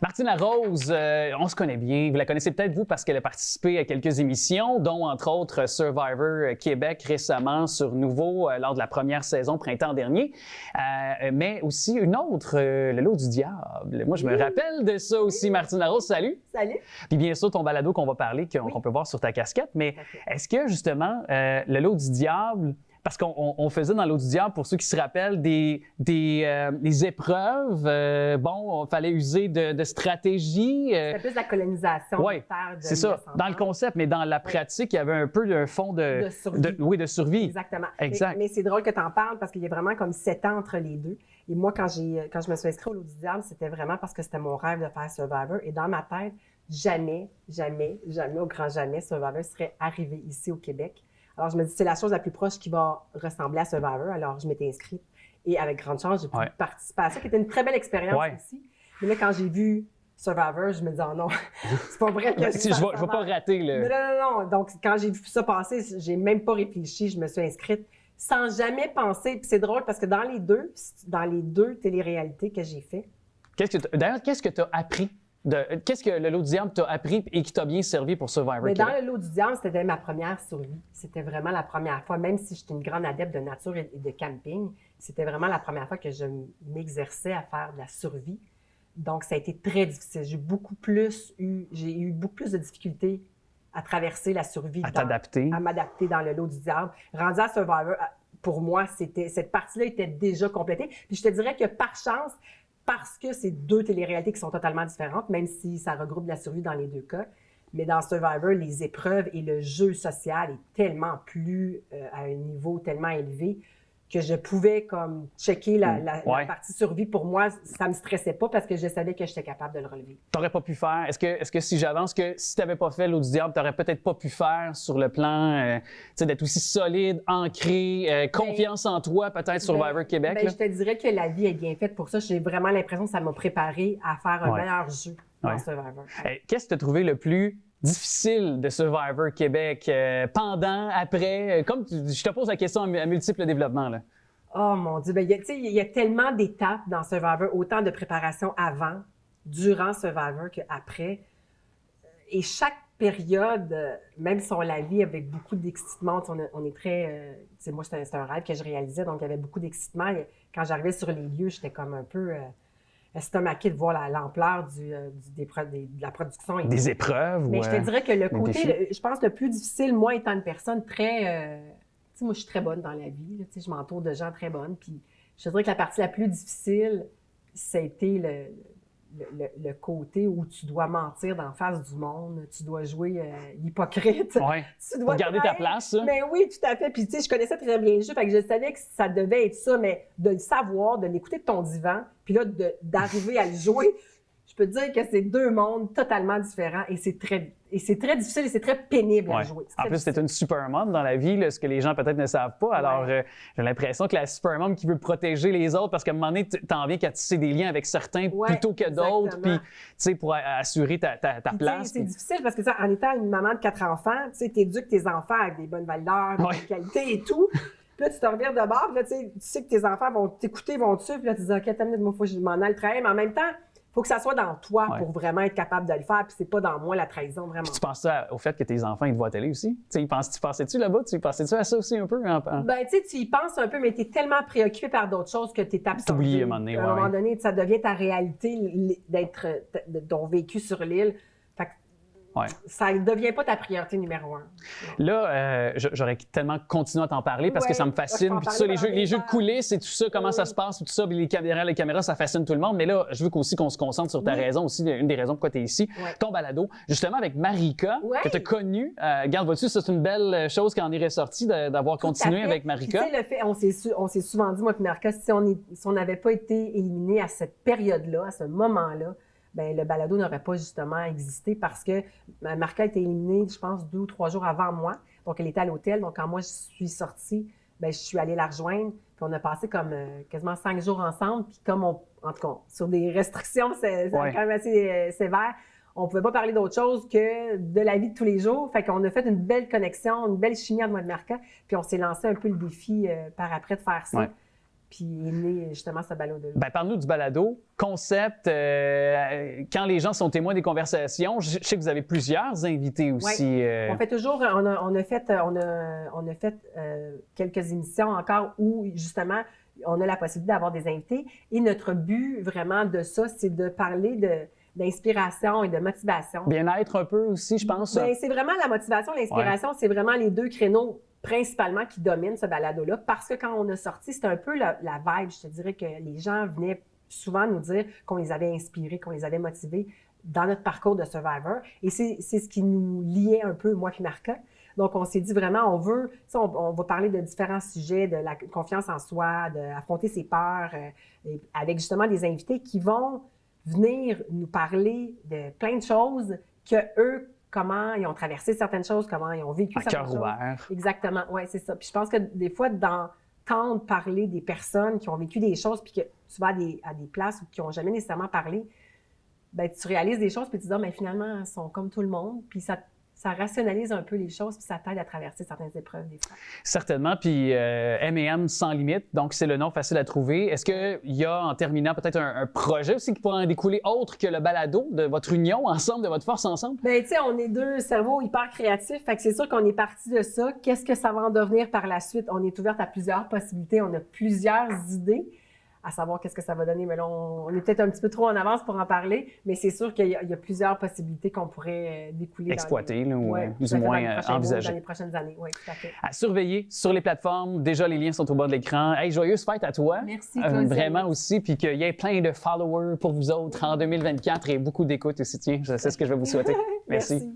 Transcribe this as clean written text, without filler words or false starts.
Martine Larose, on se connaît bien. Vous la connaissez peut-être, vous, parce qu'elle a participé à quelques émissions, dont, entre autres, Survivor Québec récemment sur Nouveau lors de la première saison printemps dernier. Mais aussi une autre, Le Lot du Diable. Moi, je me rappelle de ça aussi. Martine Larose, salut! Salut! Puis bien sûr, ton balado qu'on va parler, qu'on peut voir sur ta casquette. Mais est-ce que, justement, Le Lot du Diable... Parce qu'on faisait dans Lot du Diable, pour ceux qui se rappellent, des épreuves. Il fallait user de stratégies. C'était plus la colonisation. Oui, c'est ça. Dans le concept, mais dans la pratique, il y avait un peu un fond de survie. De survie. Exactement. Exact. Mais c'est drôle que tu en parles parce qu'il y a vraiment comme 7 ans entre les deux. Et moi, quand je me suis inscrite au Lot du Diable, c'était vraiment parce que c'était mon rêve de faire Survivor. Et dans ma tête, jamais, au grand jamais, Survivor serait arrivé ici au Québec. Alors, je me dis, c'est la chose la plus proche qui va ressembler à Survivor. Alors, je m'étais inscrite et avec grande chance, j'ai pu participer à ça, qui était une très belle expérience aussi. Mais là, quand j'ai vu Survivor, je me dis, oh non, c'est pas vrai que je vais pas rater le... Non. Donc, quand j'ai vu ça passer, j'ai même pas réfléchi, je me suis inscrite sans jamais penser. Puis c'est drôle parce que dans les deux téléréalités que j'ai fait... D'ailleurs, qu'est-ce que tu as appris? Qu'est-ce que le Lot du Diable t'a appris et qui t'a bien servi pour Survivor Québec? Dans le Lot du Diable, c'était ma première survie. C'était vraiment la première fois, même si j'étais une grande adepte de nature et de camping, c'était vraiment la première fois que je m'exerçais à faire de la survie. Donc, ça a été très difficile. J'ai eu beaucoup plus de difficultés à traverser la survie. À m'adapter dans le Lot du Diable. Rendu à Survivor, pour moi, cette partie-là était déjà complétée. Puis je te dirais que par chance, parce que c'est deux téléréalités qui sont totalement différentes, même si ça regroupe de la survie dans les deux cas. Mais dans Survivor, les épreuves et le jeu social est tellement plus à un niveau tellement élevé que je pouvais comme checker la partie survie. Pour moi, ça me stressait pas parce que je savais que j'étais capable de le relever. T'aurais pas pu faire? Est-ce que si j'avance, que si t'avais pas fait Lot du Diable, t'aurais peut-être pas pu faire sur le plan d'être aussi solide, ancré, confiance en toi, peut-être Survivor Québec? Je te dirais que la vie est bien faite pour ça. J'ai vraiment l'impression que ça m'a préparé à faire un meilleur jeu dans Survivor. Qu'est-ce que tu as trouvé le plus difficile de Survivor Québec, pendant, après? Comme je te pose la question à multiples développements, là. Oh mon Dieu, il y a tellement d'étapes dans Survivor, autant de préparation avant, durant Survivor qu'après. Et chaque période, même si on la vit avec beaucoup d'excitement, on est très... moi, c'était un rêve que je réalisais, donc il y avait beaucoup d'excitement. Quand j'arrivais sur les lieux, j'étais comme un peu... estomaqué de voir l'ampleur de la production. Des épreuves? Mais je te dirais que le côté, je pense, le plus difficile, moi, étant une personne très... moi, je suis très bonne dans la vie. Là, je m'entoure de gens très bonnes. Puis je te dirais que la partie la plus difficile, ça a été le côté où tu dois mentir d'en face du monde. Tu dois jouer l'hypocrite. Oui, tu dois garder ta place. Mais oui, tout à fait. Puis tu sais, je connaissais très bien le jeu. Fait que je savais que ça devait être ça, mais de le savoir, de l'écouter de ton divan, puis là, d'arriver à le jouer, je peux te dire que c'est deux mondes totalement différents et c'est très difficile et c'est très pénible à jouer. En plus, c'est une supermom dans la vie, là, ce que les gens peut-être ne savent pas. Alors, j'ai l'impression que la supermom qui veut protéger les autres, parce qu'à un moment donné, t'en viens qu'à tisser des liens avec certains plutôt que d'autres, puis, tu sais, pour assurer ta place. C'est difficile parce que, en étant une maman de 4 enfants, tu sais, t'éduques tes enfants avec des bonnes valeurs, des bonnes qualités et tout. Puis là, tu te revires de bord, là, tu sais que tes enfants vont t'écouter, vont te suivre, puis là, tu te dis, OK, attends une minute, moi, il faut que je m'en aille travailler, mais en même temps, il faut que ça soit dans toi pour vraiment être capable de le faire, puis c'est pas dans moi la trahison, vraiment. Puis tu penses au fait que tes enfants, ils te voient à la télé aussi? Tu pensais-tu là-bas? Tu pensais-tu à ça aussi un peu? Ben, tu sais, tu y penses un peu, mais tu es tellement préoccupé par d'autres choses que tu es absorbé. T'oublies à un moment donné, À un moment donné, ça devient ta réalité de ton vécu sur l'île. Fait que ça ne devient pas ta priorité numéro 1. Là, j'aurais tellement continué à t'en parler parce que ça me fascine. Puis tout ça, les jeux de coulisses et tout ça, comment ça se passe, tout ça, puis les caméras, ça fascine tout le monde. Mais là, je veux aussi qu'on se concentre sur ta raison aussi, une des raisons pourquoi tu es ici, ton balado, justement avec Marika, que tu as connue. Regarde, vois-tu, c'est une belle chose qui en est ressortie d'avoir continué avec Marika. Tu sais, le fait, on s'est souvent dit, moi et Marika, si on n'avait pas été éliminés à cette période-là, à ce moment-là, ben le balado n'aurait pas justement existé parce que Marika a été éliminée, je pense, 2 ou 3 jours avant moi. Donc, elle était à l'hôtel. Donc, quand moi, je suis sortie, ben je suis allée la rejoindre. Puis, on a passé comme quasiment 5 jours ensemble. Puis, comme en tout cas, sur des restrictions, c'est quand même assez sévère, on pouvait pas parler d'autre chose que de la vie de tous les jours. Fait qu'on a fait une belle connexion, une belle chimie entre moi et Marika. Puis, on s'est lancé un peu le défi par après de faire ça. Puis est né justement ce balado-là. Ben, parle-nous du balado. Concept, quand les gens sont témoins des conversations, je sais que vous avez plusieurs invités aussi. Oui. On fait toujours, on a fait quelques émissions encore où justement on a la possibilité d'avoir des invités. Et notre but vraiment de ça, c'est de parler d'inspiration et de motivation. Bien-être un peu aussi, je pense. Bien, c'est vraiment la motivation, l'inspiration, c'est vraiment les deux créneaux principalement qui dominent ce balado-là, parce que quand on a sorti, c'était un peu la vibe. Je te dirais que les gens venaient souvent nous dire qu'on les avait inspirés, qu'on les avait motivés dans notre parcours de Survivor. Et c'est ce qui nous liait un peu, moi puis Marca. Donc, on s'est dit vraiment, on va parler de différents sujets, de la confiance en soi, d'affronter ses peurs, avec justement des invités qui vont venir nous parler de plein de choses que eux, comment ils ont traversé certaines choses, comment ils ont vécu certaines choses. À cœur ouvert. Exactement, oui, c'est ça. Puis je pense que des fois, d'entendre parler des personnes qui ont vécu des choses, puis que tu vas à des places où qui n'ont jamais nécessairement parlé, ben tu réalises des choses, puis tu te dis, mais finalement, elles sont comme tout le monde, puis ça rationalise un peu les choses, puis ça t'aide à traverser certaines épreuves des fois. Certainement, puis M&M sans limite, donc c'est le nom facile à trouver. Est-ce qu'il y a, en terminant, peut-être un projet aussi qui pourrait en découler autre que le balado, de votre union ensemble, de votre force ensemble? Bien, tu sais, on est deux cerveaux hyper créatifs, fait que c'est sûr qu'on est parti de ça. Qu'est-ce que ça va en devenir par la suite? On est ouverte à plusieurs possibilités, on a plusieurs idées, à savoir qu'est-ce que ça va donner. Mais là, on est peut-être un petit peu trop en avance pour en parler, mais c'est sûr qu'il y a plusieurs possibilités qu'on pourrait découler. Exploiter, ou plus ou moins envisager. Dans les prochaines années, oui, tout à fait. À surveiller sur les plateformes. Déjà, les liens sont au bas de l'écran. Hey, joyeuse fête à toi. Merci, Claudia. Vraiment aussi, puis qu'il y ait plein de followers pour vous autres en 2024 et beaucoup d'écoute aussi. Tiens, c'est ce que je vais vous souhaiter. Merci.